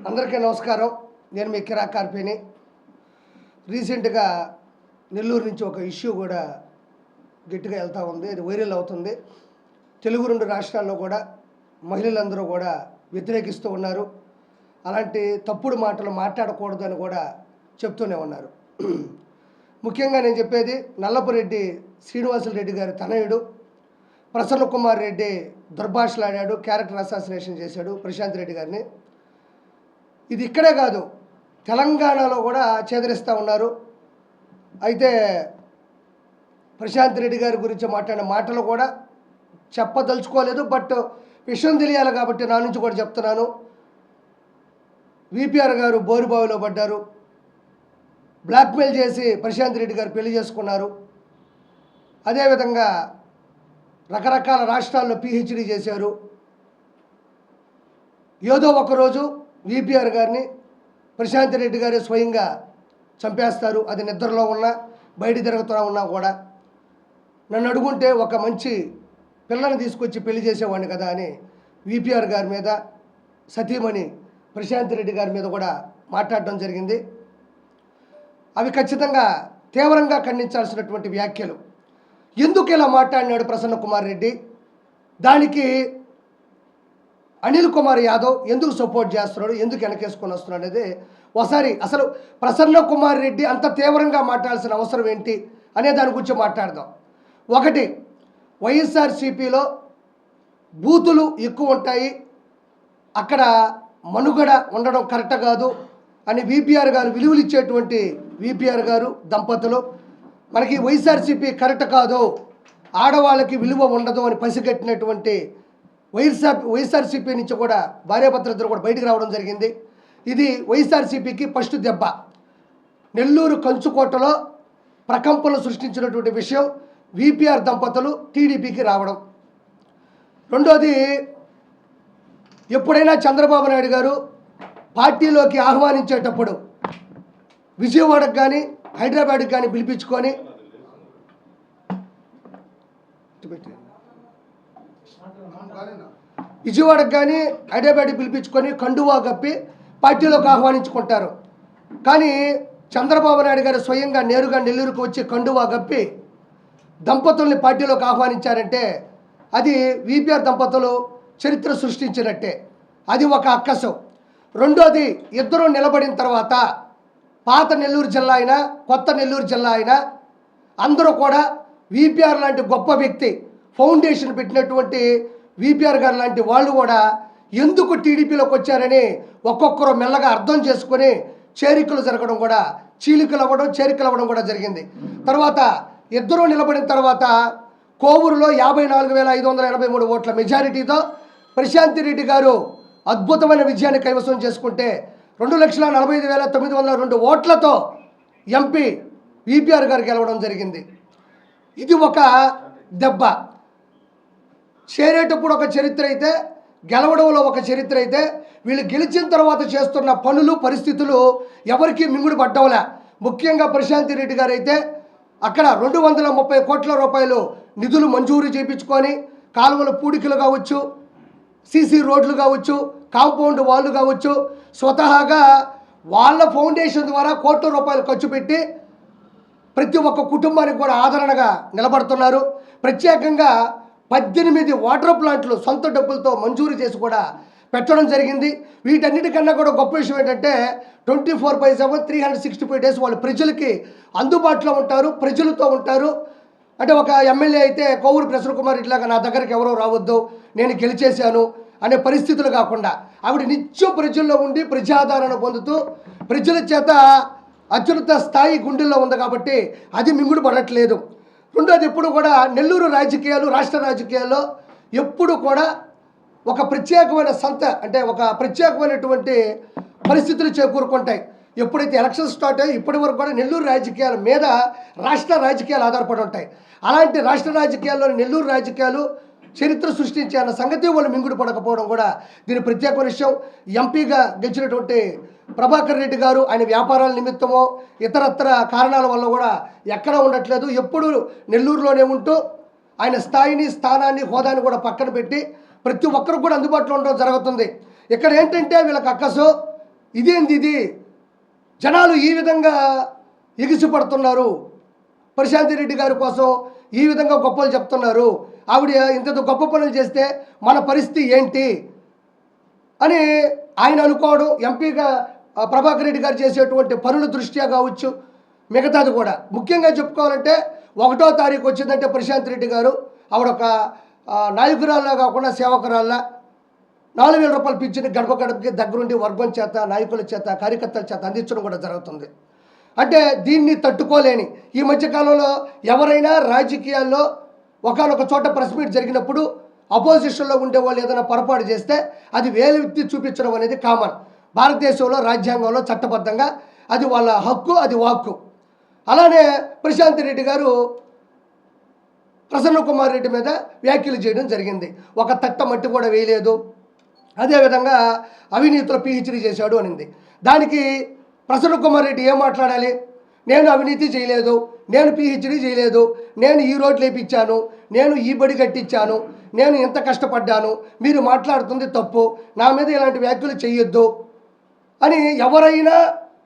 అందరికీ నమస్కారం. నేను మీ కిరాక్ కార్పేని. రీసెంట్గా నెల్లూరు నుంచి ఒక ఇష్యూ కూడా గట్టిగా వెళ్తూ ఉంది, అది వైరల్ అవుతుంది. తెలుగు 2 రాష్ట్రాల్లో కూడా మహిళలందరూ కూడా వ్యతిరేకిస్తూ ఉన్నారు. అలాంటి తప్పుడు మాటలు మాట్లాడకూడదని కూడా చెప్తూనే ఉన్నారు. ముఖ్యంగా నేను చెప్పేది నల్లపురెడ్డి శ్రీనివాసులు గారి తనయుడు ప్రసన్న కుమార్ రెడ్డి దుర్భాషలాడాడు, క్యారెక్టర్ అసాసినేషన్ చేశాడు ప్రశాంత్ రెడ్డి గారిని. ఇది ఇక్కడే కాదు, తెలంగాణలో కూడా చేదరిస్తూ ఉన్నారు. అయితే ప్రశాంత్ రెడ్డి గారి గురించి మాట్లాడిన మాటలు కూడా చెప్పదలుచుకోలేదు, బట్ విషయం తెలియాలి కాబట్టి నా నుంచి కూడా చెప్తున్నాను. విపిఆర్ గారు బోరుబావిలో పడ్డారు, బ్లాక్మెయిల్ చేసి ప్రశాంత్ రెడ్డి గారు పెళ్లి చేసుకున్నారు. అదేవిధంగా రకరకాల రాష్ట్రాల్లో పిహెచ్డి చేశారు. ఏదో ఒకరోజు విపిఆర్ గారిని ప్రశాంత్ రెడ్డి గారే స్వయంగా చంపేస్తారు. అది నిద్రలో ఉన్నా బయట తిరుగుతూ ఉన్నా కూడా. నన్ను అడుగుంటే ఒక మంచి పిల్లని తీసుకొచ్చి పెళ్లి చేసేవాడిని కదా అని విపిఆర్ గారి మీద, సతీమణి ప్రశాంత్ రెడ్డి గారి మీద కూడా మాట్లాడడం జరిగింది. అవి ఖచ్చితంగా తీవ్రంగా ఖండించాల్సినటువంటి వ్యాఖ్యలు. ఎందుకు ఇలా మాట్లాడినాడు ప్రసన్న కుమార్ రెడ్డి, దానికి అనిల్ కుమార్ యాదవ్ ఎందుకు సపోర్ట్ చేస్తున్నాడు, ఎందుకు వెనకేసుకొని వస్తున్నాడు అనేది ఒకసారి అసలు ప్రసన్న కుమార్ రెడ్డి అంత తీవ్రంగా మాట్లాడాల్సిన అవసరం ఏంటి అనే దాని గురించి మాట్లాడదాం. ఒకటి, వైఎస్ఆర్సీపీలో బూతులు ఎక్కువ ఉంటాయి, అక్కడ మనుగడ ఉండడం కరెక్ట్ కాదు అని విపిఆర్ గారు విలువలు ఇచ్చేటువంటి విపిఆర్ గారు దంపతులు మనకి వైఎస్ఆర్సీపీ కరెక్ట్ కాదు, ఆడవాళ్ళకి విలువ ఉండదు అని పసిగట్టినటువంటి వైఎస్ఆర్సీపీ నుంచి కూడా భార్యాభర్తలిద్దరు కూడా బయటకు రావడం జరిగింది. ఇది వైఎస్ఆర్సీపీకి ఫస్ట్ దెబ్బ. నెల్లూరు కంచుకోటలో ప్రకంపనలు సృష్టించినటువంటి విషయం విపిఆర్ దంపతులు టీడీపీకి రావడం. రెండోది, ఎప్పుడైనా చంద్రబాబు నాయుడు గారు పార్టీలోకి ఆహ్వానించేటప్పుడు విజయవాడకు కానీ హైదరాబాద్కి కానీ పిలిపించుకొని కండువా కప్పి పార్టీలోకి ఆహ్వానించుకుంటారు. కానీ చంద్రబాబు నాయుడు గారు స్వయంగా నేరుగా నెల్లూరుకు వచ్చి కండువా కప్పి దంపతుల్ని పార్టీలోకి ఆహ్వానించారంటే అది విపిఆర్ దంపతులు చరిత్ర సృష్టించినట్టే. అది ఒక అక్కసు. రెండోది, ఇద్దరు నిలబడిన తర్వాత పాత నెల్లూరు జిల్లా అయినా కొత్త నెల్లూరు జిల్లా అయినా అందరూ కూడా విపిఆర్ లాంటి గొప్ప వ్యక్తి, ఫౌండేషన్ పెట్టినటువంటి విపిఆర్ గారు లాంటి వాళ్ళు కూడా ఎందుకు టీడీపీలోకి వచ్చారని ఒక్కొక్కరు మెల్లగా అర్థం చేసుకొని చేరికలు జరగడం కూడా, చీలికలు అవ్వడం కూడా జరిగింది. తర్వాత ఇద్దరూ నిలబడిన తర్వాత కోవూరులో 54,583 ఓట్ల మెజారిటీతో ప్రశాంత్ రెడ్డి గారు అద్భుతమైన విజయాన్ని కైవసం చేసుకుంటే 2,45,902 ఓట్లతో ఎంపీ విపిఆర్ గారు గెలవడం జరిగింది. ఇది ఒక దెబ్బ. చేరేటప్పుడు ఒక చరిత్ర అయితే, గెలవడంలో ఒక చరిత్ర అయితే, వీళ్ళు గెలిచిన తర్వాత చేస్తున్న పనులు పరిస్థితులు ఎవరికి మింగుడు పడ్డంలే. ముఖ్యంగా ప్రశాంత్ రెడ్డి గారు అయితే అక్కడ 230 కోట్ల రూపాయలు నిధులు మంజూరు చేయించుకొని కాలువల పూడికలు కావచ్చు, సీసీ రోడ్లు కావచ్చు, కాంపౌండ్ వాళ్ళు కావచ్చు, స్వతహాగా వాళ్ళ ఫౌండేషన్ ద్వారా కోట్ల రూపాయలు ఖర్చు పెట్టి ప్రతి ఒక్క కుటుంబానికి కూడా ఆదరణగా నిలబడుతున్నారు. ప్రత్యేకంగా 18 వాటర్ ప్లాంట్లు సొంత డబ్బులతో మంజూరు చేసి కూడా పెట్టడం జరిగింది. వీటన్నిటికన్నా కూడా గొప్ప విషయం ఏంటంటే 24/7 365 డేస్ వాళ్ళు ప్రజలకి అందుబాటులో ఉంటారు, ప్రజలతో ఉంటారు. అంటే ఒక ఎమ్మెల్యే అయితే కోవూరు ప్రసన్న కుమార్ ఇట్లాగా నా దగ్గరికి ఎవరో రావద్దు, నేను గెలిచేశాను అనే పరిస్థితులు కాకుండా ఆవిడ నిత్యం ప్రజల్లో ఉండి ప్రజాదరణ పొందుతూ ప్రజల చేత అత్యున్నత స్థాయి గుండెల్లో ఉంది కాబట్టి అది మింగుడు పడట్లేదు. రెండోది, ఎప్పుడు కూడా నెల్లూరు రాజకీయాలు, రాష్ట్ర రాజకీయాల్లో ఎప్పుడు కూడా ఒక ప్రత్యేకమైన అంటే ఒక ప్రత్యేకమైనటువంటి పరిస్థితులు చేకూరుకుంటాయి. ఎప్పుడైతే ఎలక్షన్ స్టార్ట్ అయ్యి ఇప్పటి వరకు కూడా నెల్లూరు రాజకీయాల మీద రాష్ట్ర రాజకీయాలు ఆధారపడి ఉంటాయి. అలాంటి రాష్ట్ర రాజకీయాల్లోని నెల్లూరు రాజకీయాలు చరిత్ర సృష్టించే అన్న సంగతి వాళ్ళు మింగుడు పడకపోవడం కూడా దీని ప్రత్యేకమైన విషయం. ఎంపీగా గెలిచినటువంటి ప్రభాకర్ రెడ్డి గారు ఆయన వ్యాపారాల నిమిత్తమో ఇతరత్ర కారణాల వల్ల కూడా ఎక్కడ ఉండట్లేదు. ఎప్పుడు నెల్లూరులోనే ఉంటూ ఆయన స్థాయిని, స్థానాన్ని, హోదాని కూడా పక్కన పెట్టి ప్రతి ఒక్కరికి కూడా అందుబాటులో ఉండడం జరుగుతుంది. ఇక్కడ ఏంటంటే వీళ్ళకి అక్కసు ఇదేంది ఇది, జనాలు ఈ విధంగా ఎగిసిపడుతున్నారు, ప్రశాంతి రెడ్డి గారి కోసం ఈ విధంగా గొప్పలు చెప్తున్నారు, ఆవిడ ఇంత గొప్ప పనులు చేస్తే మన పరిస్థితి ఏంటి అని ఆయన అనుకోవడం. ఎంపీగా ప్రభాకర్ రెడ్డి గారు చేసేటువంటి పనుల దృష్ట్యా కావచ్చు, మిగతాది కూడా. ముఖ్యంగా చెప్పుకోవాలంటే 1వ తారీఖు వచ్చిందంటే ప్రశాంత్ రెడ్డి గారు ఆవిడ ఒక నాయకురాల్లా కాకుండా సేవకురాల్లా 4,000 రూపాయలు పింఛను గడప గడపకి దగ్గరుండి వర్గం చేత, నాయకుల చేత, కార్యకర్తల చేత అందించడం కూడా జరుగుతుంది. అంటే దీన్ని తట్టుకోలేని ఈ మధ్యకాలంలో ఎవరైనా రాజకీయాల్లో ఒకనొక చోట ప్రెస్ మీట్ జరిగినప్పుడు అపోజిషన్లో ఉండే వాళ్ళు ఏదైనా పొరపాటు చేస్తే అది వేలెత్తి చూపించడం అనేది కామన్. భారతదేశంలో రాజ్యాంగంలో చట్టబద్ధంగా అది వాళ్ళ హక్కు, అది వాక్కు. అలానే ప్రశాంత్ రెడ్డి గారు ప్రసన్న కుమార్ రెడ్డి మీద వ్యాఖ్యలు చేయడం జరిగింది. ఒక తట్ట మట్టి కూడా వేయలేదు, అదేవిధంగా అవినీతిలో పిహెచ్డీ చేశాడు అనింది. దానికి ప్రసన్న కుమార్ రెడ్డి ఏం మాట్లాడాలి? నేను అవినీతి చేయలేదు, నేను పిహెచ్డీ చేయలేదు, నేను ఈ రోడ్లు వేయించాను, నేను ఈ బడి కట్టించాను, నేను ఎంత కష్టపడ్డాను, మీరు మాట్లాడుతుంది తప్పు, నా మీద ఇలాంటి వ్యాఖ్యలు చేయొద్దు అని ఎవరైనా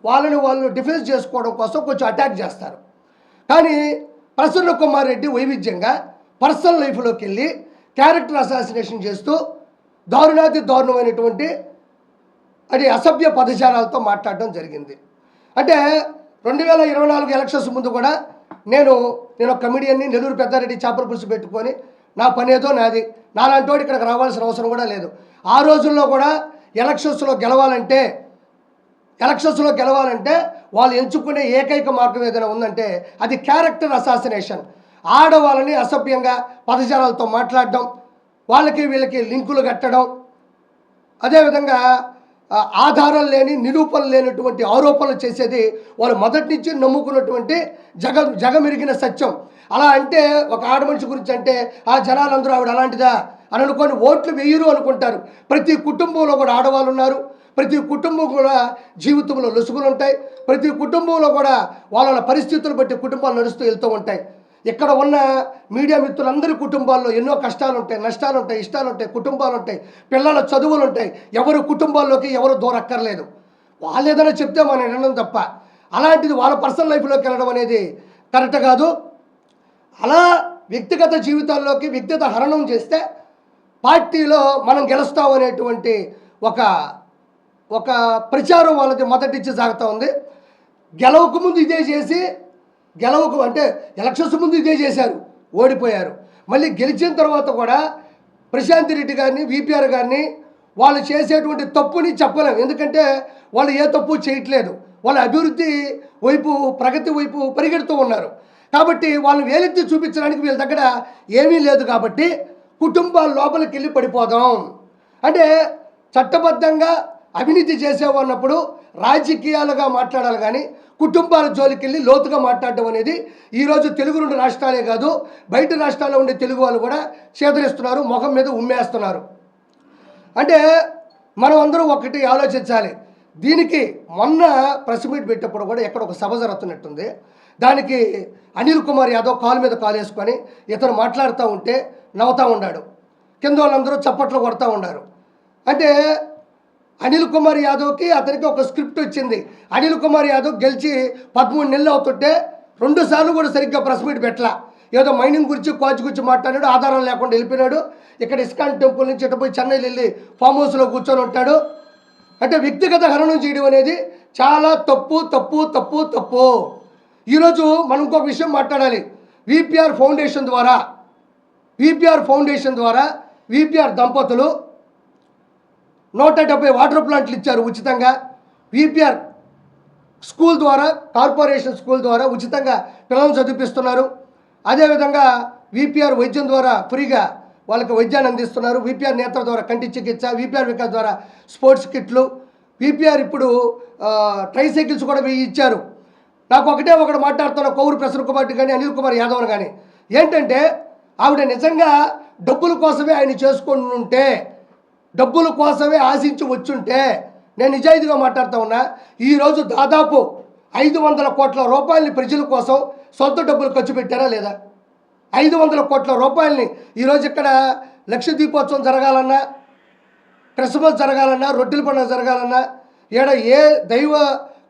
వాళ్ళని వాళ్ళు డిఫెన్స్ చేసుకోవడం కోసం కొంచెం అటాక్ చేస్తారు. కానీ ప్రసన్న కుమార్ రెడ్డి వైవిధ్యంగా పర్సనల్ లైఫ్లోకి వెళ్ళి క్యారెక్టర్ అసాసినేషన్ చేస్తూ దారుణాతి దారుణమైనటువంటి అది అసభ్య పదజాలాలతో మాట్లాడడం జరిగింది. అంటే 2024 ఎలక్షన్స్ ముందు కూడా నేను ఒక కమిడియన్ని నెల్లూరు పెద్దారెడ్డి చేపల పులుసు పెట్టుకొని నా పనేదో నాది, నాలాంటి ఇక్కడికి రావాల్సిన అవసరం కూడా లేదు. ఆ రోజుల్లో కూడా ఎలక్షన్స్లో గెలవాలంటే వాళ్ళు ఎంచుకునే ఏకైక మార్గం ఏదైనా ఉందంటే అది క్యారెక్టర్ అసాసినేషన్. ఆడవాళ్ళని అసభ్యంగా పదజాలాలతో మాట్లాడడం, వాళ్ళకి వీళ్ళకి లింకులు కట్టడం, అదేవిధంగా ఆధారం లేని, నిరూపణ లేనటువంటి ఆరోపణలు చేసేది వాళ్ళు మొదటి నుంచి నమ్ముకున్నటువంటి జగమెరిగిన సత్యం. అలా అంటే ఒక ఆడమనిషి గురించి అంటే ఆ జనాలందరూ ఆవిడ అలాంటిదా అని అనుకొని ఓట్లు వేయరు అనుకుంటారు. ప్రతి కుటుంబంలో కూడా ఆడవాళ్ళు ఉన్నారు, ప్రతి కుటుంబం కూడా జీవితంలో లొసుగులు ఉంటాయి, ప్రతి కుటుంబంలో కూడా వాళ్ళ పరిస్థితులు బట్టి కుటుంబాలు నడుస్తూ వెళ్తూ ఉంటాయి. ఇక్కడ ఉన్న మీడియా మిత్రులందరి కుటుంబాల్లో ఎన్నో కష్టాలు ఉంటాయి, నష్టాలు ఉంటాయి, ఇష్టాలు ఉంటాయి, కుటుంబాలు ఉంటాయి, పిల్లల చదువులు ఉంటాయి. ఎవరు కుటుంబాల్లోకి ఎవరు దూరక్కర్లేదు, వాళ్ళు ఏదైనా చెప్తే మనం వినడం తప్ప అలాంటిది వాళ్ళ పర్సనల్ లైఫ్లోకి వెళ్ళడం అనేది కరెక్ట్ కాదు. అలా వ్యక్తిగత జీవితాల్లోకి వ్యక్తిగత హరణం చేస్తే పార్టీలో మనం గెలుస్తామనేటువంటి ఒక ప్రచారం వాళ్ళది మొదటి నుంచి సాగుతూ ఉంది. గెలవకు ముందు ఇదే చేసి అంటే ఎలక్షన్స్ ముందు ఇదే చేశారు, ఓడిపోయారు. మళ్ళీ గెలిచిన తర్వాత కూడా ప్రశాంతి రెడ్డి గారిని, విపిఆర్ గారిని వాళ్ళు చేసేటువంటి తప్పుని చెప్పలేము. ఎందుకంటే వాళ్ళు ఏ తప్పు చేయట్లేదు, వాళ్ళ అభివృద్ధి వైపు, ప్రగతి వైపు పరిగెడుతూ ఉన్నారు. కాబట్టి వాళ్ళు వేలెత్తి చూపించడానికి వీళ్ళ దగ్గర ఏమీ లేదు. కాబట్టి కుటుంబాల లోపలికి వెళ్ళి పడిపోదాం అంటే చట్టబద్ధంగా అవినీతి చేసేవన్నప్పుడు రాజకీయాలుగా మాట్లాడాలి, కానీ కుటుంబాల జోలికి వెళ్ళి లోతుగా మాట్లాడడం అనేది ఈరోజు తెలుగు 2 రాష్ట్రాలే కాదు, బయట రాష్ట్రాల్లో ఉండే తెలుగు వాళ్ళు కూడా చేదరిస్తున్నారు, ముఖం మీద ఉమ్మేస్తున్నారు. అంటే మనం అందరూ ఒకటి ఆలోచించాలి. దీనికి మొన్న ప్రెస్ మీట్ పెట్టేప్పుడు కూడా ఎక్కడ ఒక సభ జరుగుతున్నట్టుంది. దానికి అనిల్ కుమార్ యాదవ్ కాలు మీద కాలు వేసుకొని ఇతను మాట్లాడుతూ ఉంటే నవ్వుతూ ఉన్నాడు, కింద వాళ్ళందరూ చప్పట్లు కొడుతూ ఉన్నారు. అంటే అనిల్ కుమార్ యాదవ్కి అతనికి ఒక స్క్రిప్ట్ వచ్చింది. అనిల్ కుమార్ యాదవ్ గెలిచి 13 నెలలు అవుతుంటే 2 సార్లు కూడా సరిగ్గా ప్రెస్ మీట్ పెట్టలా. ఏదో మైనింగ్ గురించి, క్వాచ్ గురించి మాట్లాడాడు, ఆధారం లేకుండా వెళ్ళిపోయినాడు. ఇక్కడ ఇస్కాన్ టెంపుల్ నుంచి ఇటుపోయి చెన్నైలో వెళ్ళి ఫామ్ హౌస్లో కూర్చొని ఉంటాడు. అంటే వ్యక్తిగత హరణం చేయడం అనేది చాలా తప్పు తప్పు తప్పు తప్పు. ఈరోజు మనం ఇంకొక విషయం మాట్లాడాలి. విపిఆర్ ఫౌండేషన్ ద్వారా విపిఆర్ దంపతులు 170 వాటర్ ప్లాంట్లు ఇచ్చారు ఉచితంగా. విపిఆర్ స్కూల్ ద్వారా, కార్పొరేషన్ స్కూల్ ద్వారా ఉచితంగా పిల్లలను చదివిస్తున్నారు. అదేవిధంగా విపిఆర్ వైద్యం ద్వారా ఫ్రీగా వాళ్ళకి వైద్యాన్ని అందిస్తున్నారు. విపిఆర్ నేత్ర ద్వారా కంటి చికిత్స, విపిఆర్ వికాస్ ద్వారా స్పోర్ట్స్ కిట్లు, విపిఆర్ ఇప్పుడు ట్రైసైకిల్స్ కూడా ఇచ్చారు. నాకు ఒకటి మాట్లాడుతున్న కౌరు ప్రసన్న కుమార్ కానీ అనిల్ కుమార్ యాదవ్ కానీ ఏంటంటే ఆవిడ నిజంగా డబ్బుల కోసమే ఆయన చేసుకొని ఉంటే, డబ్బుల కోసమే ఆశించి వచ్చుంటే, నేను నిజాయితీగా మాట్లాడుతూ ఉన్నా, ఈరోజు దాదాపు 500 కోట్ల రూపాయలని ప్రజల కోసం సొంత డబ్బులు ఖర్చు పెట్టారా లేదా? 500 కోట్ల రూపాయలని ఈరోజు ఇక్కడ లక్ష దీపోత్సవం జరగాలన్నా, క్రిస్మస్ జరగాలన్నా, రొట్టెల పండుగ జరగాలన్నా, ఈడ ఏ దైవ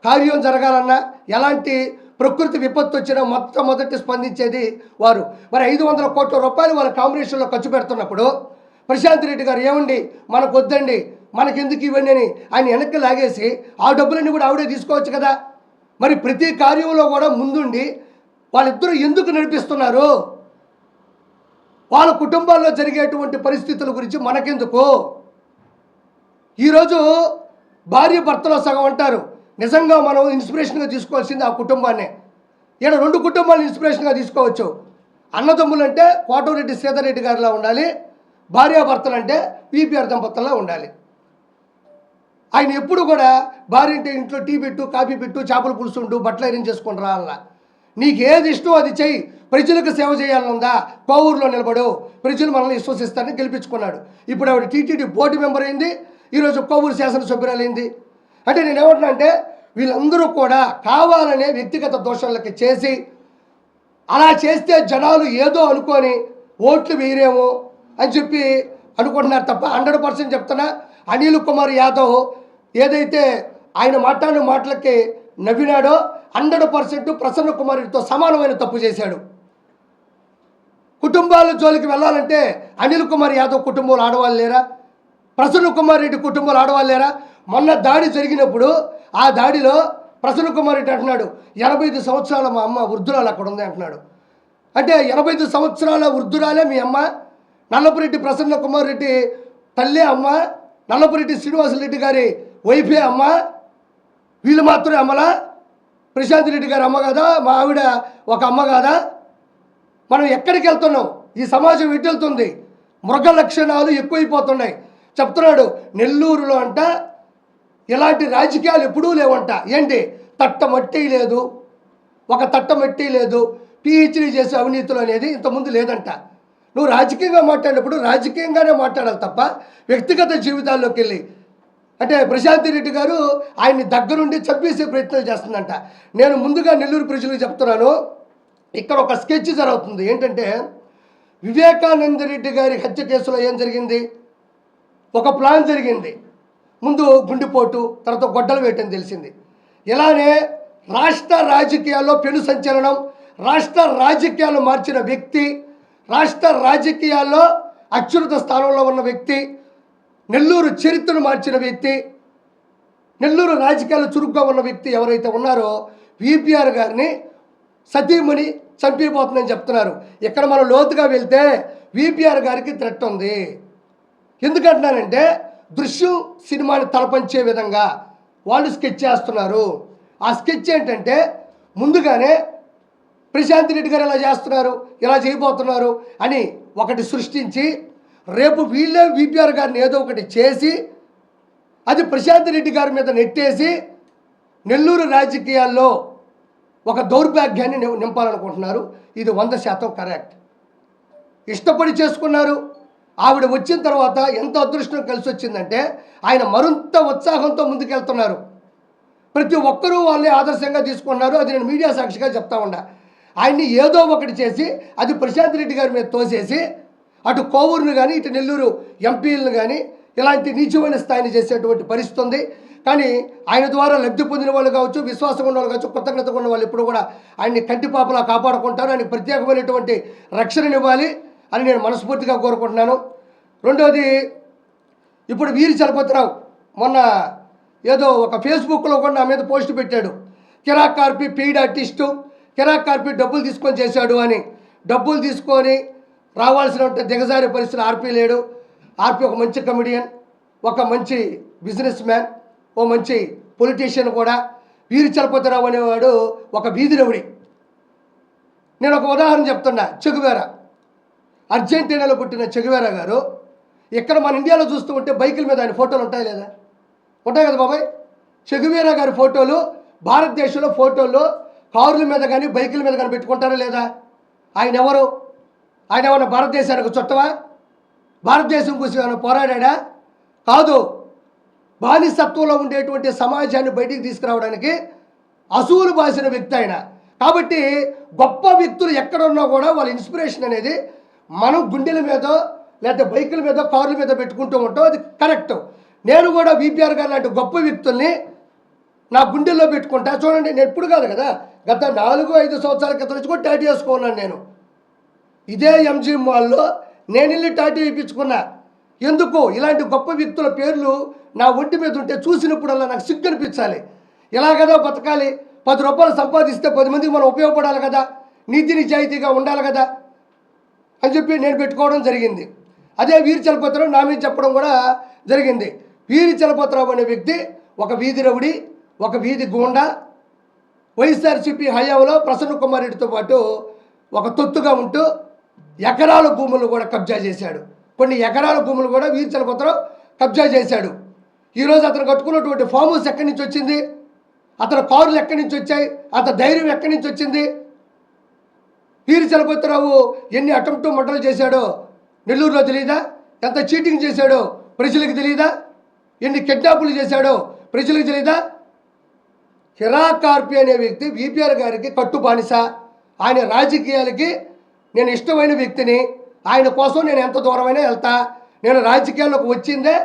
కార్యం జరగాలన్నా ఎలాంటి ప్రకృతి విపత్తు వచ్చినా మొట్టమొదటి స్పందించేది వారు. మరి 500 కోట్ల రూపాయలు వాళ్ళ కాంబినేషన్లో ఖర్చు పెడుతున్నప్పుడు ప్రశాంత్ రెడ్డి గారు ఏమండి మనకు వద్దండి మనకెందుకు ఇవన్నీ అని ఆయన వెనక్కి లాగేసి ఆ డబ్బులన్నీ కూడా ఆవిడే తీసుకోవచ్చు కదా. మరి ప్రతి కార్యంలో కూడా ముందుండి వాళ్ళిద్దరూ ఎందుకు నడిపిస్తున్నారు? వాళ్ళ కుటుంబాల్లో జరిగేటువంటి పరిస్థితుల గురించి మనకెందుకు? ఈరోజు భార్య భర్తలో సగం అంటారు. నిజంగా మనం ఇన్స్పిరేషన్గా తీసుకోవాల్సింది ఆ కుటుంబాన్నే. ఈడ 2 కుటుంబాలను ఇన్స్పిరేషన్గా తీసుకోవచ్చు. అన్నదమ్ములు అంటే కోటమిరెడ్డి శ్రీధర్ రెడ్డి గారిలా ఉండాలి, భార్యాభర్తలు అంటే పీపీఆర్ దంపతుల్లా ఉండాలి. ఆయన ఎప్పుడు కూడా భార్య అంటే ఇంట్లో టీ పెట్టు, కాఫీ పెట్టు, చేపల పులుసు ఉండు, బట్టలు ఐరన్ చేసుకుని రా అలా. నీకు ఏది ఇష్టం అది చెయ్యి, ప్రజలకు సేవ చేయాలనుందా కోవూరులో నిలబడు, ప్రజలు మనల్ని విశ్వసిస్తారని గెలిపించుకున్నాడు. ఇప్పుడు ఆవిడ టీటీడీ బోర్డు మెంబర్ అయింది, ఈరోజు కోవూరు శాసనసభ్యురాలైంది. అంటే నేను ఏమంటున్నా అంటే వీళ్ళందరూ కూడా కావాలనే వ్యక్తిగత దోషాలకి చేసి అలా చేస్తే జనాలు ఏదో అనుకొని ఓట్లు వేయరేమో అని చెప్పి అనుకుంటున్నారు తప్ప 100% చెప్తున్నా. అనిల్ కుమార్ యాదవ్ ఏదైతే ఆయన మాట్లాడిన మాటలకి నవ్వినాడో 100% ప్రసన్న కుమారుడితో సమానమైన తప్పు చేశాడు. కుటుంబాల జోలికి వెళ్ళాలంటే అనిల్ కుమార్ యాదవ్ కుటుంబంలో ఆడవాళ్ళు లేరా? ప్రసన్న కుమార్ రెడ్డి కుటుంబంలో ఆడవాళ్ళు లేరా? మొన్న దాడి జరిగినప్పుడు ఆ దాడిలో ప్రసన్న కుమార్ రెడ్డి అంటున్నాడు 85 సంవత్సరాల మా అమ్మ వృద్ధురాలు అక్కడ ఉంది అంటున్నాడు. అంటే 85 సంవత్సరాల వృద్ధురాలే మీ అమ్మ? నల్లపురెడ్డి ప్రసన్న కుమార్ రెడ్డి తల్లే అమ్మ? నల్లపురెడ్డి శ్రీనివాసరెడ్డి గారి వైఫే అమ్మ? వీళ్ళు మాత్రమే అమ్మలా? ప్రశాంత్ రెడ్డి గారి అమ్మ కాదా? మా ఆవిడ ఒక అమ్మ కాదా? మనం ఎక్కడికి వెళ్తున్నాం? ఈ సమాజం ఎటు వెళ్తుంది? మృగ లక్షణాలు ఎక్కువైపోతున్నాయి. చెప్తున్నాడు నెల్లూరులో అంట ఇలాంటి రాజకీయాలు ఎప్పుడూ లేవంట. ఏంటి తట్ట మట్టి లేదు, ఒక తట్ట మట్టి లేదు, పిహెచ్డీ చేసే అవినీతులు అనేది ఇంతకుముందు లేదంట. నువ్వు రాజకీయంగా మాట్లాడినప్పుడు రాజకీయంగానే మాట్లాడాలి తప్ప వ్యక్తిగత జీవితాల్లోకి వెళ్ళి అంటే ప్రశాంత్ రెడ్డి గారు ఆయన్ని దగ్గరుండి చంపేసే ప్రయత్నం చేస్తుందంట. నేను ముందుగా నెల్లూరు ప్రజలకు చెప్తున్నాను, ఇక్కడ ఒక స్కెచ్ జరుగుతుంది. ఏంటంటే వివేకానంద రెడ్డి గారి హత్య కేసులో ఏం జరిగింది? ఒక ప్లాన్ జరిగింది. ముందు గుండెపోటు, తర్వాత గొడ్డలు వేయటం తెలిసింది. ఇలానే రాష్ట్ర రాజకీయాల్లో పెను సంచలనం, రాష్ట్ర రాజకీయాలు మార్చిన వ్యక్తి, రాష్ట్ర రాజకీయాల్లో అత్యున్నత స్థానంలో ఉన్న వ్యక్తి, నెల్లూరు చరిత్రను మార్చిన వ్యక్తి, నెల్లూరు రాజకీయాలు చురుగ్గా ఉన్న వ్యక్తి ఎవరైతే ఉన్నారో విపిఆర్ గారిని సతీమణి చంపిపోతుందని చెప్తున్నారు. ఇక్కడ మనం లోతుగా వెళ్తే విపిఆర్ గారికి థ్రెట్ ఉంది. ఎందుకంటున్నానంటే దృశ్యం సినిమాని తలపంచే విధంగా వాళ్ళు స్కెచ్ చేస్తున్నారు. ఆ స్కెచ్ ఏంటంటే ముందుగానే ప్రశాంత్ రెడ్డి గారు ఇలా చేస్తున్నారు, ఇలా చేయబోతున్నారు అని ఒకటి సృష్టించి రేపు వీళ్ళే విపిఆర్ గారిని ఏదో ఒకటి చేసి అది ప్రశాంత్ రెడ్డి గారి మీద నెట్టేసి నెల్లూరు రాజకీయాల్లో ఒక దౌర్భాగ్యాన్ని నింపాలనుకుంటున్నారు. ఇది 100% కరెక్ట్. ఇష్టపడి చేసుకున్నారు. ఆవిడ వచ్చిన తర్వాత ఎంత అదృష్టం కలిసి వచ్చిందంటే ఆయన మరింత ఉత్సాహంతో ముందుకెళ్తున్నారు. ప్రతి ఒక్కరూ వాళ్ళని ఆదర్శంగా తీసుకున్నారు. అది నేను మీడియా సాక్షిగా చెప్తా ఉన్నా. ఆయన్ని ఏదో ఒకటి చేసి అది ప్రశాంత్ రెడ్డి గారి మీద తోసేసి అటు కోవూరును కానీ ఇటు నెల్లూరు ఎంపీలను కానీ ఇలాంటి నీచమైన స్థాయిని చేసేటువంటి పరిస్థితి ఉంది. కానీ ఆయన ద్వారా లబ్ధి పొందిన వాళ్ళు కావచ్చు, విశ్వాసం ఉన్న వాళ్ళు కావచ్చు, కృతజ్ఞతగా ఉన్న వాళ్ళు ఇప్పుడు కూడా ఆయన్ని కంటిపాపలా కాపాడుకుంటారు. ఆయనకి ప్రత్యేకమైనటువంటి రక్షణనివ్వాలి అని నేను మనస్ఫూర్తిగా కోరుకుంటున్నాను. రెండోది, ఇప్పుడు వీరి చలపతిరావు మొన్న ఏదో ఒక ఫేస్బుక్లో కూడా నా మీద పోస్ట్ పెట్టాడు. కిరాక్ కార్పి పెయిడ్ ఆర్టిస్టు, కిరాక్ కార్పి డబ్బులు తీసుకొని చేశాడు అని. డబ్బులు తీసుకొని రావాల్సిన దిగజారే పరిస్థితులు ఆర్పి లేడు. ఆర్పి ఒక మంచి కమెడియన్, ఒక మంచి బిజినెస్ మ్యాన్, ఓ మంచి పొలిటీషియన్ కూడా. వీరి చలపతిరావు అనేవాడు ఒక వీధి రౌడీ. నేను ఒక ఉదాహరణ చెప్తున్నా. చెగువేరా, అర్జెంటీనాలో పుట్టిన చెగువేరా గారు ఇక్కడ మన ఇండియాలో చూస్తూ ఉంటే బైకుల మీద ఆయన ఫోటోలు ఉంటాయి లేదా? ఉంటాయి కదా బాబాయ్. చెగువేరా గారి ఫోటోలు భారతదేశంలో ఫోటోల్లో కారుల మీద కానీ బైకుల మీద కానీ పెట్టుకుంటారా లేదా? ఆయన ఎవరు? ఆయన ఏమన్నా భారతదేశానికి చుట్టవా? భారతదేశం కోసం ఏమైనా పోరాడా? కాదు. బానిసత్వంలో ఉండేటువంటి సమాజాన్ని బయటికి తీసుకురావడానికి అసూలు బాసిన వ్యక్తి ఆయన. కాబట్టి గొప్ప వ్యక్తులు ఎక్కడున్నా కూడా వాళ్ళ ఇన్స్పిరేషన్ అనేది మనం గుండెల మీద లేకపోతే బైకుల మీద కార్ల మీద పెట్టుకుంటూ ఉంటాం. అది కరెక్ట్. నేను కూడా విపిఆర్ గారు లాంటి గొప్ప వ్యక్తుల్ని నా గుండెల్లో పెట్టుకుంటా. చూడండి, నేను ఇప్పుడు కాదు కదా, గత 4-5 సంవత్సరాల క్రితం నుంచి కూడా టాటూ వేసుకున్నాను నేను. ఇదే ఎంజీ మాల్లో నేను వెళ్ళి టాటూ వేయించుకున్నా. ఎందుకు? ఇలాంటి గొప్ప వ్యక్తుల పేర్లు నా ఒంటి మీద ఉంటే చూసినప్పుడల్లా నాకు సిగ్గు అనిపించాలి. ఇలా కదా బతకాలి. 10 రూపాయలు సంపాదిస్తే 10 మందికి మనం ఉపయోగపడాలి కదా, నీతి నిజాయితీగా ఉండాలి కదా అని చెప్పి నేను పెట్టుకోవడం జరిగింది. అదే వీరి చలపతిరావు నా మీద చెప్పడం కూడా జరిగింది. వీరి చలపతిరావు అనే వ్యక్తి ఒక వీధి రౌడీ, ఒక వీధి గూండా, వైఎస్ఆర్సీపీ హయాంలో ప్రసన్న కుమార్ రెడ్డితో పాటు ఒక తొత్తుగా ఉంటూ ఎకరాల భూములు కూడా కబ్జా చేశాడు. కొన్ని ఎకరాల భూములు కూడా వీరి చలపతిరావు కబ్జా చేశాడు. ఈరోజు అతను కట్టుకున్నటువంటి ఫామ్ హౌస్ ఎక్కడి నుంచి వచ్చింది? అతని కారులు ఎక్కడి నుంచి వచ్చాయి? అతని ధైర్యం ఎక్కడి నుంచి వచ్చింది? వీరి చలపతిరావు ఎన్ని అటెంప్ట్ మర్డర్లు చేశాడో నెల్లూరులో తెలియదా? ఎంత చీటింగ్ చేశాడో ప్రజలకు తెలియదా? ఎన్ని కిడ్నాపులు చేశాడో ప్రజలకు తెలియదా? హిరా కార్పి అనే వ్యక్తి విపిఆర్ గారికి కట్టు బానిస. ఆయన రాజకీయాలకి నేను ఇష్టమైన వ్యక్తిని. ఆయన కోసం నేను ఎంత దూరమైనా వెళ్తా. నేను రాజకీయాల్లోకి వచ్చిందే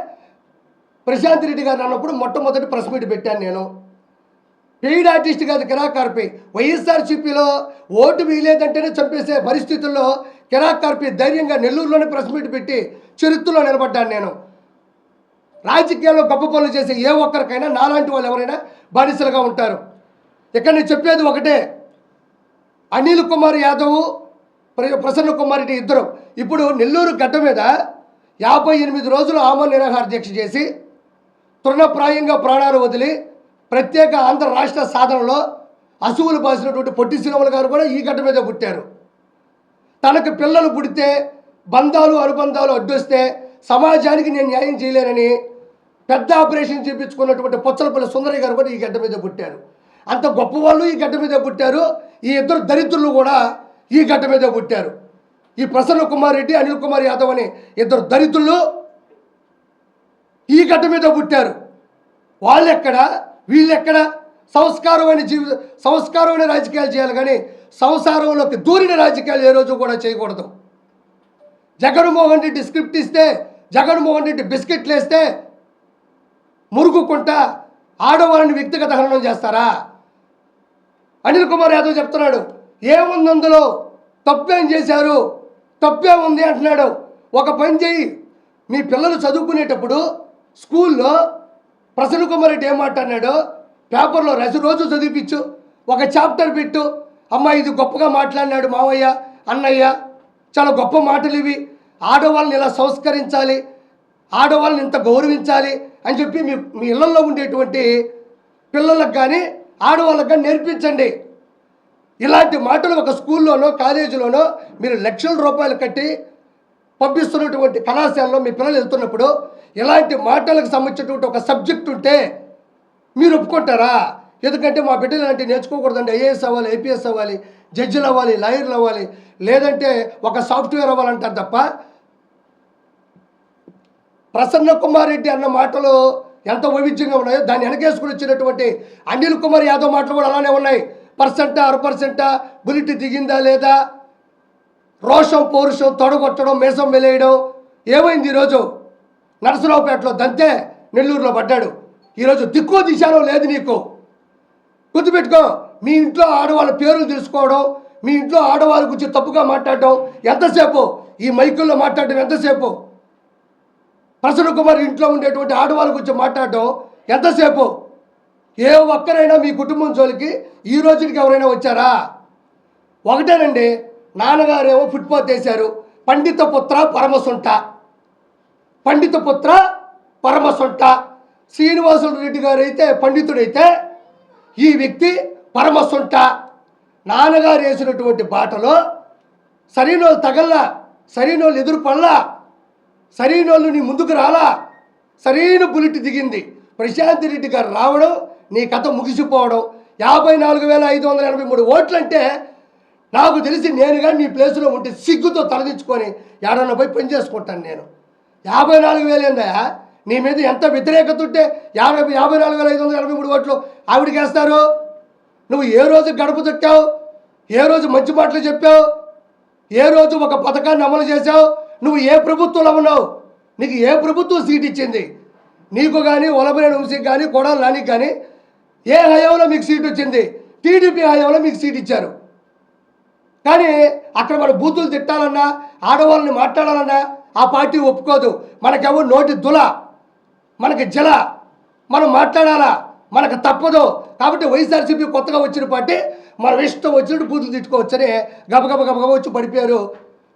ప్రశాంత్ రెడ్డి గారు అన్నప్పుడు మొట్టమొదటి ప్రెస్ మీట్ పెట్టాను నేను. పెయిడ్ ఆర్టిస్ట్ కాదు కిరా కార్పి. వైఎస్ఆర్సీపీలో ఓటు వేయలేదంటేనే చంపేసే పరిస్థితుల్లో కిరా కార్పి ధైర్యంగా నెల్లూరులోనే ప్రెస్ మీట్ పెట్టి చరిత్రలో నిలబడ్డాను నేను. రాజకీయాల్లో గొప్ప పనులు చేసే ఏ ఒక్కరికైనా నాలాంటి వాళ్ళు ఎవరైనా బానిసలుగా ఉంటారు. ఇక్కడ నేను చెప్పేది ఒకటే, అనిల్ కుమార్ యాదవ్, ప్రసన్న కుమార్ రెడ్డి ఇద్దరు ఇప్పుడు నెల్లూరు గడ్డ మీద 58 రోజులు ఆమరణ నిరాహార దీక్ష చేసి తృణప్రాయంగా ప్రాణాలు వదిలి ప్రత్యేక ఆంధ్ర రాష్ట్ర సాధనలో అసువులు బాసినటువంటి పొట్టి శ్రీరాములు గారు కూడా ఈ గడ్డ మీద పుట్టారు. తనకు పిల్లలు పుడితే బంధాలు అనుబంధాలు అడ్డొస్తే సమాజానికి నేను న్యాయం చేయలేనని పెద్ద ఆపరేషన్ చేయించుకున్నటువంటి పొచ్చలపల్లి సుందరయ్య గారు కూడా ఈ గడ్డ మీద పుట్టారు. అంత గొప్పవాళ్ళు ఈ గడ్డ మీద పుట్టారు. ఈ ఇద్దరు దరిద్రులు కూడా ఈ గడ్డ మీద పుట్టారు. ఈ ప్రసన్న కుమార్ రెడ్డి, అనిల్ కుమార్ యాదవ్ అనే ఇద్దరు దరిద్రులు ఈ గడ్డ మీద పుట్టారు. వాళ్ళెక్కడ వీళ్ళెక్కడ? సంస్కారమైన రాజకీయాలు చేయాలి కానీ సంసారంలోకి దూరిన రాజకీయాలు ఏ రోజు కూడా చేయకూడదు. జగన్మోహన్ రెడ్డి స్క్రిప్ట్ ఇస్తే, జగన్మోహన్ రెడ్డి బిస్కెట్లు వేస్తే మురుగుకుంటా ఆడవాళ్ళని వ్యక్తిగత హననం చేస్తారా? అనిల్ కుమార్ యాదవ్ చెప్తున్నాడు, ఏముంది అందులో, తప్పేం చేశారు, తప్పేముంది అంటున్నాడు. ఒక పని చేయి, మీ పిల్లలు చదువుకునేటప్పుడు స్కూల్లో ప్రసన్న కుమార్ రెడ్డి ఏం మాట్లాడినాడో పేపర్లో రోజు చదివిపించు, ఒక చాప్టర్ పెట్టు. అమ్మ ఇది గొప్పగా మాట్లాడినాడు మావయ్య, అన్నయ్య, చాలా గొప్ప మాటలు ఇవి, ఆడవాళ్ళని ఇలా సంస్కరించాలి, ఆడవాళ్ళని ఇంత గౌరవించాలి అని చెప్పి మీ ఇళ్లలో ఉండేటువంటి పిల్లలకు కానీ ఆడవాళ్ళకు కానీ నేర్పించండి. ఇలాంటి మాటలు ఒక స్కూల్లోనో కాలేజీలోనో మీరు లక్షల రూపాయలు కట్టి పంపిస్తున్నటువంటి కళాశాలలో మీ పిల్లలు వెళ్తున్నప్పుడు ఇలాంటి మాటలకు సంబంధించినటువంటి ఒక సబ్జెక్ట్ ఉంటే మీరు ఒప్పుకుంటారా? ఎందుకంటే మా బిడ్డలు ఇలాంటివి నేర్చుకోకూడదండి. ఐఏఎస్ అవ్వాలి, ఐపీఎస్ అవ్వాలి, జడ్జిలు అవ్వాలి, లాయర్లు అవ్వాలి, లేదంటే ఒక సాఫ్ట్వేర్ అవ్వాలంటారు తప్ప ప్రసన్న కుమార్ రెడ్డి అన్న మాటలు ఎంత వైవిధ్యంగా ఉన్నాయో దాన్ని వెనకేసుకుని వచ్చినటువంటి అనిల్ కుమార్ యాదవ్ మాటలు కూడా అలానే ఉన్నాయి. 1% 6% బుల్లెట్ దిగిందా లేదా, రోషం పౌరుషం తొడగొట్టడం, మేసం వెలేయడం. ఏమైంది ఈరోజు? నరసరావుపేటలో దంతే నెల్లూరులో పడ్డాడు. ఈరోజు దిక్కు దిశాలో లేదు నీకు. గుర్తుపెట్టుకో, మీ ఇంట్లో ఆడవాళ్ళ పేర్లు తెలుసుకోవడం, మీ ఇంట్లో ఆడవాళ్ళ గురించి తప్పుగా మాట్లాడడం ఎంతసేపు? ఈ మైకుల్లో మాట్లాడడం ఎంతసేపు? ప్రసన్న కుమార్ ఇంట్లో ఉండేటువంటి ఆడవాళ్ళ గురించి మాట్లాడడం ఎంతసేపు? ఏ ఒక్కరైనా మీ కుటుంబం జోలికి ఈ రోజుకి ఎవరైనా వచ్చారా? ఒకటేనండి, నాన్నగారేమో ఫుట్పాత్ వేశారు, పండిత పుత్ర పరమసుంట, పండిత పుత్ర పరమసుంట. శ్రీనివాసులు రెడ్డి గారు అయితే పండితుడైతే ఈ వ్యక్తి పరమసుంట. నాన్నగారు వేసినటువంటి బాటలో సరైన వాళ్ళు తగల్లా, సరైన వాళ్ళు ఎదురు పడలా, సరైన వాళ్ళు నీ ముందుకు రాలా, సరైన బుల్లెట్ దిగింది. ప్రశాంత్ రెడ్డి గారు రావడం, నీ కథ ముగిసిపోవడం. 54,583 ఓట్లు అంటే నాకు తెలిసి నేను కానీ నీ ప్లేస్లో ఉంటే సిగ్గుతో తలదించుకొని ఏడన్నా పోయి పని చేసుకుంటాను నేను. 54,000 ఏందా? నీ మీద ఎంత వ్యతిరేకత ఉంటే 54,583 ఓట్లు ఆవిడకి వేస్తారు. నువ్వు ఏ రోజు గడప తొక్కావు? ఏ రోజు మంచి మాటలు చెప్పావు? ఏ రోజు ఒక పథకాన్ని అమలు చేశావు? నువ్వు ఏ ప్రభుత్వంలో ఉన్నావు? నీకు ఏ ప్రభుత్వం సీట్ ఇచ్చింది? నీకు కానీ, వలభనేని వంశీకి కానీ, కొడాలి నానికి కానీ ఏ హయాంలో మీకు సీట్ వచ్చింది? టీడీపీ హయాంలో మీకు సీట్ ఇచ్చారు. కానీ అక్కడ మన బూతులు తిట్టాలన్నా, ఆడవాళ్ళని మాట్లాడాలన్నా ఆ పార్టీ ఒప్పుకోదు. మనకెవరు నోటి దుల, మనకి జల, మనం మాట్లాడాలా, మనకు తప్పదు. కాబట్టి వైఎస్ఆర్సీపీ కొత్తగా వచ్చిన పార్టీ మనం ఇష్టం వచ్చినట్టు బూతులు తిట్టుకోవచ్చని గబగబ వచ్చి పడిపోయారు.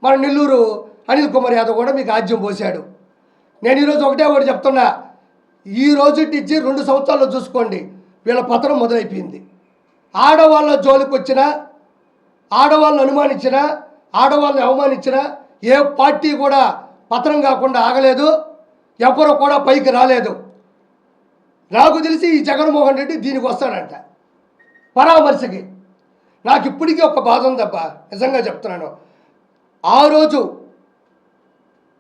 మన నెల్లూరు అనిల్ కుమార్ యాదవ్ కూడా మీకు ఆజ్యం పోశాడు. నేను ఈరోజు ఒకటి చెప్తున్నా, ఈ రోజు నుంచి 2 సంవత్సరాల్లో చూసుకోండి, వీళ్ళ పతనం మొదలైపోయింది. ఆడవాళ్ళ జోలికి వచ్చినా, ఆడవాళ్ళని అనుమానించినా, ఆడవాళ్ళని అవమానించినా ఏ పార్టీ కూడా పతనం కాకుండా ఆగలేదు. ఎవరు కూడా పైకి రాలేదు. నాకు తెలిసి ఈ జగన్మోహన్ రెడ్డి దీనికి వస్తాడంట పరామర్శకి. నాకు ఇప్పటికీ ఒక బాధ ఉందబ్బా, నిజంగా చెప్తున్నాను. ఆ రోజు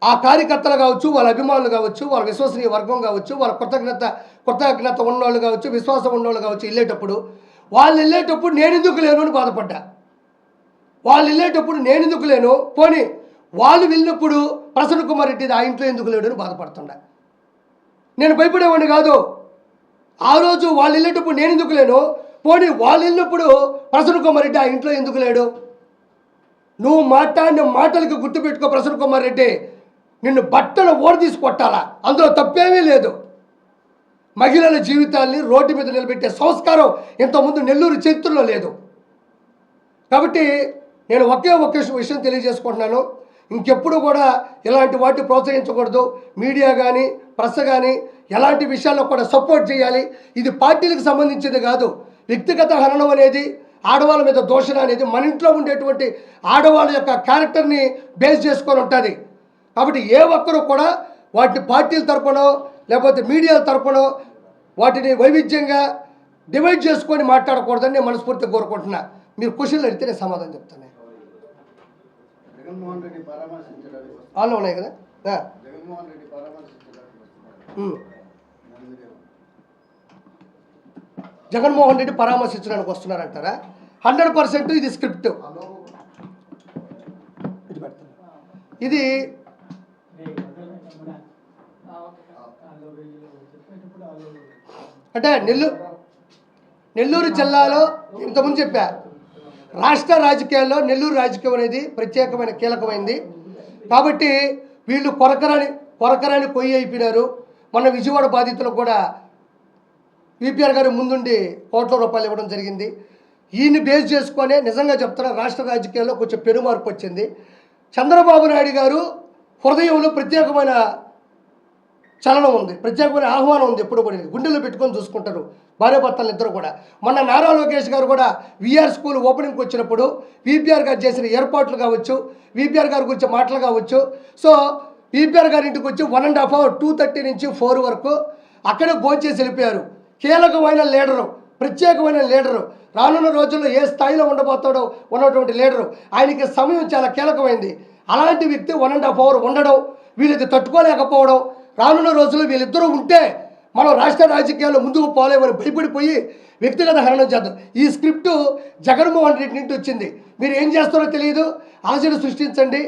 ఆ కార్యకర్తలు కావచ్చు, వాళ్ళ అభిమానులు కావచ్చు, వాళ్ళ విశ్వసనీయ వర్గం కావచ్చు, వాళ్ళ కృతజ్ఞత ఉన్నోళ్ళు కావచ్చు, విశ్వాసం ఉన్నోళ్ళు కావచ్చు, వాళ్ళు వెళ్ళేటప్పుడు నేను ఎందుకు లేను అని బాధపడ్డా. వాళ్ళు వెళ్ళేటప్పుడు నేను ఎందుకు లేను, పోనీ వాళ్ళు వెళ్ళినప్పుడు ప్రసన్న కుమార్ రెడ్డి ఆ ఇంట్లో ఎందుకు లేడు అని బాధపడుతుండా. నేను భయపడేవాడిని కాదు. ఆ రోజు వాళ్ళు వెళ్ళేటప్పుడు నేను ఎందుకు లేను, పోనీ వాళ్ళు వెళ్ళినప్పుడు ప్రసన్న కుమార్ రెడ్డి ఆ ఇంట్లో ఎందుకు లేడు. నువ్వు మాట్లాడిన మాటలకు గుర్తుపెట్టుకో ప్రసన్న కుమార్ రెడ్డి, నిన్ను బట్టలు ఓడదీసి కొట్టాలా, అందులో తప్పేమీ లేదు. మహిళల జీవితాల్ని రోడ్డు మీద నిలబెట్టే సంస్కారం ఇంతకుముందు నెల్లూరు చరిత్రలో లేదు. కాబట్టి నేను ఒకే విషయం తెలియజేసుకుంటున్నాను, ఇంకెప్పుడు కూడా ఇలాంటి వాటిని ప్రోత్సహించకూడదు. మీడియా కానీ ప్రెస్ కానీ ఎలాంటి విషయాల్లో కూడా సపోర్ట్ చేయాలి. ఇది పార్టీలకు సంబంధించింది కాదు. వ్యక్తిగత హననం అనేది, ఆడవాళ్ళ మీద దోషణ అనేది మన ఇంట్లో ఉండేటువంటి ఆడవాళ్ళ యొక్క క్యారెక్టర్ని బేస్ చేసుకొని ఉంటుంది. కాబట్టి ఏ ఒక్కరూ కూడా వాటిని పార్టీల తరపునో లేకపోతే మీడియాల తరపునో వాటిని వైవిధ్యంగా డివైడ్ చేసుకొని మాట్లాడకూడదని నేను మనస్ఫూర్తిగా కోరుకుంటున్నా. మీరు క్వశ్చన్లు అడిగితే నేను సమాధానం చెప్తాను. వాళ్ళు ఉన్నాయి కదా, జగన్మోహన్ రెడ్డి పరామర్శించడానికి వస్తున్నారంటారా? 100% ఇది స్క్రిప్ట్. ఇది అంటే నెల్లూరు జిల్లాలో ఇంతకుముందు చెప్పా, రాష్ట్ర రాజకీయాల్లో నెల్లూరు రాజకీయం అనేది ప్రత్యేకమైన కీలకమైంది. కాబట్టి వీళ్ళు కొరకరాని కొయ్యి అయిపోయినారు. మన విజయవాడ బాధితులకు కూడా విపిఆర్ గారు ముందుండి కోట్ల రూపాయలు ఇవ్వడం జరిగింది. ఈయన్ని బేస్ చేసుకొని నిజంగా చెప్తున్నా, రాష్ట్ర రాజకీయాల్లో కొంచెం పెరుమార్పు వచ్చింది. చంద్రబాబు నాయుడు గారు హృదయంలో ప్రత్యేకమైన చలనం ఉంది, ప్రత్యేకమైన ఆహ్వానం ఉంది. ఎప్పుడు కూడా గుండెల్లో పెట్టుకొని చూసుకుంటారు భార్యాభర్తలు ఇద్దరు కూడా. మొన్న నారా లోకేష్ గారు కూడా విఆర్ స్కూల్ ఓపెనింగ్కి వచ్చినప్పుడు విపిఆర్ గారు చేసిన ఏర్పాట్లు కావచ్చు, విపిఆర్ గారి గురించి మాటలు కావచ్చు. సో విపిఆర్ గారి ఇంటికి వచ్చి 1.5 hours 2:30 నుంచి 4 వరకు అక్కడే భోంచేసి వెళ్ళిపోయారు. కీలకమైన లీడరు, ప్రత్యేకమైన లీడరు, రానున్న రోజుల్లో ఏ స్థాయిలో ఉండబోతాడో ఉన్నటువంటి లీడరు. ఆయనకి సమయం చాలా కీలకమైంది. అలాంటి వ్యక్తి 1.5 hours ఉండడం, వీళ్ళకి తట్టుకోలేకపోవడం, రానున్న రోజుల్లో వీళ్ళిద్దరూ ఉంటే మనం రాష్ట్ర రాజకీయాల్లో ముందుకు పోలేమని భయపడిపోయి వ్యక్తిగత హరణం చేద్దాం. ఈ స్క్రిప్టు జగన్మోహన్ రెడ్డి నుండి వచ్చింది. మీరు ఏం చేస్తారో తెలియదు, అలజడి సృష్టించండి,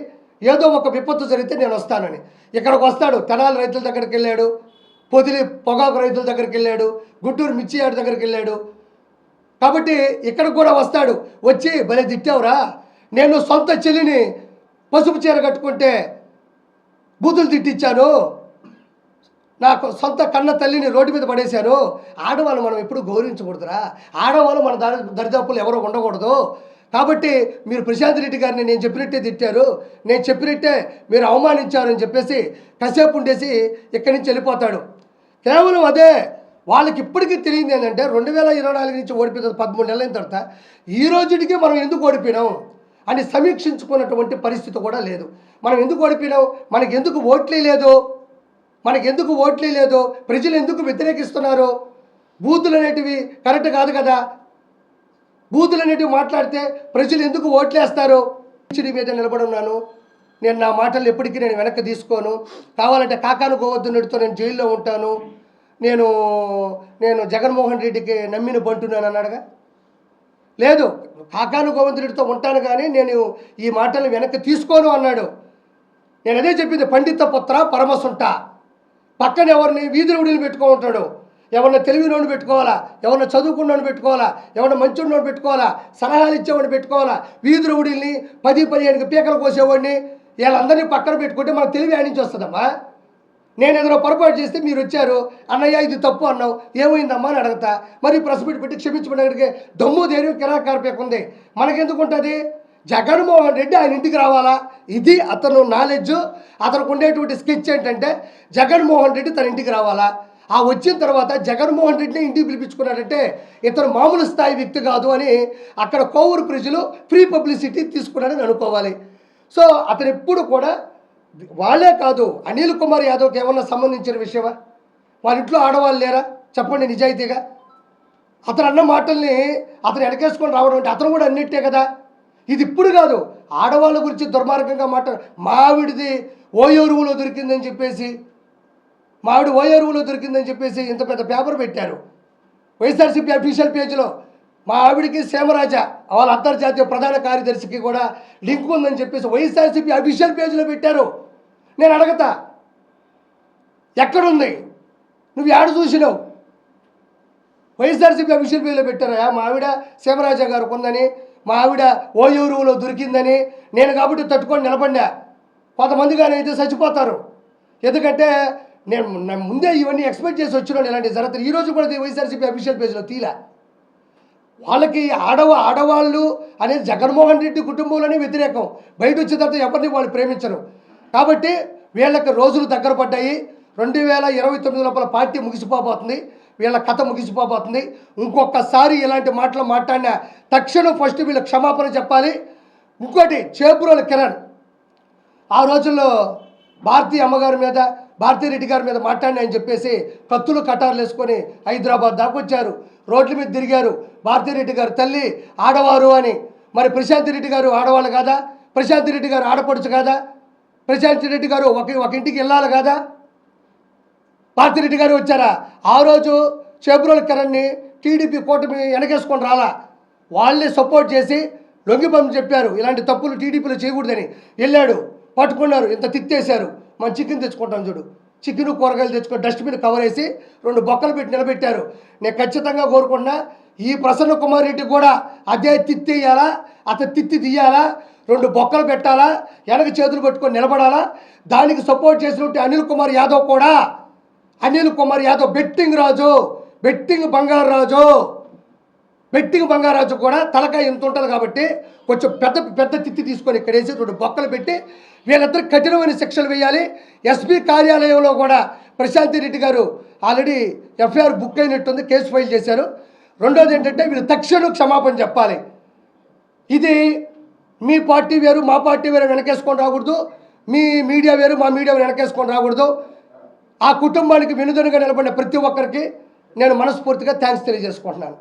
ఏదో ఒక విపత్తు జరిగితే నేను వస్తానని. ఇక్కడికి వస్తాడు, తెనాలి రైతుల దగ్గరికి వెళ్ళాడు, పొదిలి పొగాకు రైతుల దగ్గరికి వెళ్ళాడు, గుంటూరు మిర్చి యార్డ్ దగ్గరికి వెళ్ళాడు. కాబట్టి ఇక్కడికి కూడా వస్తాడు. వచ్చి భలే తిట్టావురా, నేను సొంత చెల్లిని పసుపు చీర కట్టుకుంటే బూతులు తిట్టించాను, నాకు సొంత కన్న తల్లిని రోడ్డు మీద పడేశాను. ఆడవాళ్ళు మనం ఎప్పుడు గౌరవించకూడదురా, ఆడవాళ్ళు మన దరిదాపులు ఎవరో ఉండకూడదు. కాబట్టి మీరు ప్రశాంత్ రెడ్డి గారిని నేను చెప్పినట్టే తిట్టారు, నేను చెప్పినట్టే మీరు అవమానించారని చెప్పేసి కాసేపు ఉండేసి ఇక్కడి నుంచి వెళ్ళిపోతాడు. కేవలం అదే వాళ్ళకి ఇప్పటికీ తెలియదు ఏంటంటే 2024 నుంచి ఓడిపోతుంది 13 నెలల తర్వాత ఈ రోజుకి మనం ఎందుకు ఓడిపోయినాం అని సమీక్షించుకున్నటువంటి పరిస్థితి కూడా లేదు. మనం ఎందుకు ఓడిపోయినాం, మనకి ఎందుకు ఓట్లే లేదు, ప్రజలు ఎందుకు వ్యతిరేకిస్తున్నారు, బూతులు అనేటివి కరెక్ట్ కాదు కదా, బూతులు అనేటివి మాట్లాడితే ప్రజలు ఎందుకు ఓట్లేస్తారు. మీద నిలబడి ఉన్నాను నేను, నా మాటలు ఎప్పటికీ నేను వెనక్కి తీసుకోను. కావాలంటే కాకాను గోవర్ధనుడితో నేను జైల్లో ఉంటాను, నేను జగన్మోహన్ రెడ్డికి నమ్మిన బంటున్నాను అన్నాడుగా. లేదు, కాకాను గోవర్ధనుడితో ఉంటాను కానీ నేను ఈ మాటలు వెనక్కి తీసుకోను అన్నాడు. నేను అదే చెప్పింది, పండిత పుత్ర పరమసుంట. పక్కన ఎవరిని వీధులు ఉడిని పెట్టుకో ఉంటాడు, ఎవరన్నా తెలివినోడిని పెట్టుకోవాలా, ఎవరన్నా చదువుకున్నోడిని పెట్టుకోవాలా, ఎవరన్నా మంచివాడిని పెట్టుకోవాలా, సలహాలు ఇచ్చేవాడిని పెట్టుకోవాలా, వీధి రౌడీల్ని 10-15 పీకలు కోసేవాడిని వీళ్ళందరినీ పక్కన పెట్టుకుంటే మనకు తెలివి ఆడించి వస్తుందమ్మా. నేను ఏదైనా పొరపాటు చేస్తే మీరు వచ్చారు, అన్నయ్య ఇది తప్పు అన్నావు, ఏమైందమ్మా అని అడగతా, మరి ప్రెస్ మీట్ పెట్టి క్షమించమని అడిగే దమ్ము ధైర్యం కిరాక్ కార్పేక్ ఉంది. మనకెందుకు ఉంటుంది? జగన్మోహన్ రెడ్డి ఆయన ఇంటికి రావాలా, ఇది అతను నాలెడ్జ్. అతనికి ఉండేటువంటి స్కెచ్ ఏంటంటే జగన్మోహన్ రెడ్డి తన ఇంటికి రావాలా, ఆ వచ్చిన తర్వాత జగన్మోహన్ రెడ్డిని ఇంటికి పిలిపించుకున్నాడంటే ఇతను మామూలు స్థాయి వ్యక్తి కాదు అని అక్కడ కోవూరు ప్రజలు ఫ్రీ పబ్లిసిటీ తీసుకున్నాడని అనుకోవాలి. సో అతను ఎప్పుడు కూడా వాళ్ళే కాదు, అనిల్ కుమార్ యాదవ్కి ఏమన్నా సంబంధించిన విషయమా? వాళ్ళ ఇంట్లో ఆడవాళ్ళు లేరా చెప్పండి నిజాయితీగా? అతను అన్న మాటల్ని అతను వెనకేసుకొని రావడం అంటే అతను కూడా అన్నిట్టే కదా. ఇది ఇప్పుడు కాదు, ఆడవాళ్ళ గురించి దుర్మార్గంగా మావిడిది ఓయోరువులో దొరికిందని చెప్పేసి మావిడి ఓయోరువులో దొరికిందని చెప్పేసి ఇంత పెద్ద పేపర్ పెట్టారు వైఎస్ఆర్సీపీ అఫీషియల్ పేజీలో. మా ఆవిడికి సీమరాజ వాళ్ళ అంతర్జాతీయ ప్రధాన కార్యదర్శికి కూడా లింక్ ఉందని చెప్పేసి వైఎస్ఆర్సీపీ అఫీషియల్ పేజీలో పెట్టారు. నేను అడగతా, ఎక్కడుంది? నువ్వు ఏడ చూసినావు? వైఎస్ఆర్సీపీ అఫీషియల్ పేజీలో పెట్టారా మా ఆవిడ సీమరాజ గారు కొందని, మా ఆవిడ ఓయూరువులో దొరికిందని. నేను కాబట్టి తట్టుకొని నిలబడినా. కొంతమంది కానీ అయితే చచ్చిపోతారు. ఎందుకంటే నేను ముందే ఇవన్నీ ఎక్స్పెక్ట్ చేసి వచ్చినాను ఇలాంటివి జరుగుతాయి. ఈరోజు కూడా వైఎస్ఆర్సీపీ అఫీషియల్ పేజీలో తీలా. వాళ్ళకి ఆడవాళ్ళు అనేది జగన్మోహన్ రెడ్డి కుటుంబంలోనే వ్యతిరేకం. బయట వచ్చిన తర్వాత ఎవరిని వాళ్ళు ప్రేమించరు. కాబట్టి వీళ్ళకి రోజులు దగ్గర పడ్డాయి. 2029 లోపల పార్టీ ముగిసిపోబోతుంది, వీళ్ళ కథ ముగిసిపోబోతుంది. ఇంకొకసారి ఇలాంటి మాటలు మాట్లాడిన తక్షణం ఫస్ట్ వీళ్ళ క్షమాపణ చెప్పాలి. ఇంకోటి, చేబ్రోలు కిరణ్ ఆ రోజుల్లో భారతీ అమ్మగారి మీద, భారతీ రెడ్డి గారి మీద మాట్లాడినా అని చెప్పేసి కత్తులు కటార్లు వేసుకొని హైదరాబాద్ దాకా వచ్చారు, రోడ్ల మీద తిరిగారు. భారతీ రెడ్డి గారు తల్లి ఆడవారు అని. మరి ప్రశాంత్ రెడ్డి గారు ఆడవాళ్ళు కాదా? ప్రశాంత్ రెడ్డి గారు ఆడపడుచు కాదా? ప్రశాంత్ రెడ్డి గారు ఒక ఇంటికి వెళ్ళాలి కాదా? భారతీ రెడ్డి గారు వచ్చారా? ఆ రోజు చేబ్రోలు కిరణ్ని టీడీపీ కూటమి వెనకేసుకొని రాలా, వాళ్ళే సపోర్ట్ చేసి లొంగిపంపి చెప్పారు ఇలాంటి తప్పులు టీడీపీలో చేయకూడదని. వెళ్ళాడు, పట్టుకున్నారు, ఇంత తిట్టేశారు. మనం చికెన్ తెచ్చుకుంటాం చూడు, చికెన్ కూరగాయలు తెచ్చుకొని డస్ట్బిన్ కవర్ వేసి 2 బొక్కలు పెట్టి నిలబెట్టారు. నేను ఖచ్చితంగా కోరుకుంటున్నా ఈ ప్రసన్న కుమార్ రెడ్డి కూడా అదే తిత్తేయాలా, అతను తిత్తి తీయాలా, 2 బొక్కలు పెట్టాలా, వెనక చేతులు పట్టుకొని నిలబడాలా. దానికి సపోర్ట్ చేసినట్టు అనిల్ కుమార్ యాదవ్ కూడా, అనిల్ కుమార్ యాదవ్ బెట్టింగ్ రాజు, బెట్టింగ్ బంగారాజు కూడా తలకాయ ఎంత ఉంటుంది కాబట్టి కొంచెం పెద్ద తిత్తి తీసుకొని ఇక్కడ వేసి 2 బొక్కలు పెట్టి వీళ్ళందరూ కఠినమైన శిక్షలు వేయాలి. ఎస్పీ కార్యాలయంలో కూడా ప్రశాంత్ రెడ్డి గారు ఆల్రెడీ ఎఫ్ఐఆర్ బుక్ అయినట్టుంది, కేసు ఫైల్ చేశారు. రెండోది ఏంటంటే వీళ్ళు తక్షణం క్షమాపణ చెప్పాలి. ఇది మీ పార్టీ వేరు మా పార్టీ వేరు వెనకేసుకొని రాకూడదు, మీ మీడియా వేరు మా మీడియా వెనకేసుకొని రాకూడదు. ఆ కుటుంబానికి వెనుదనుగా నిలబడిన ప్రతి ఒక్కరికి నేను మనస్ఫూర్తిగా థ్యాంక్స్ తెలియజేసుకుంటున్నాను.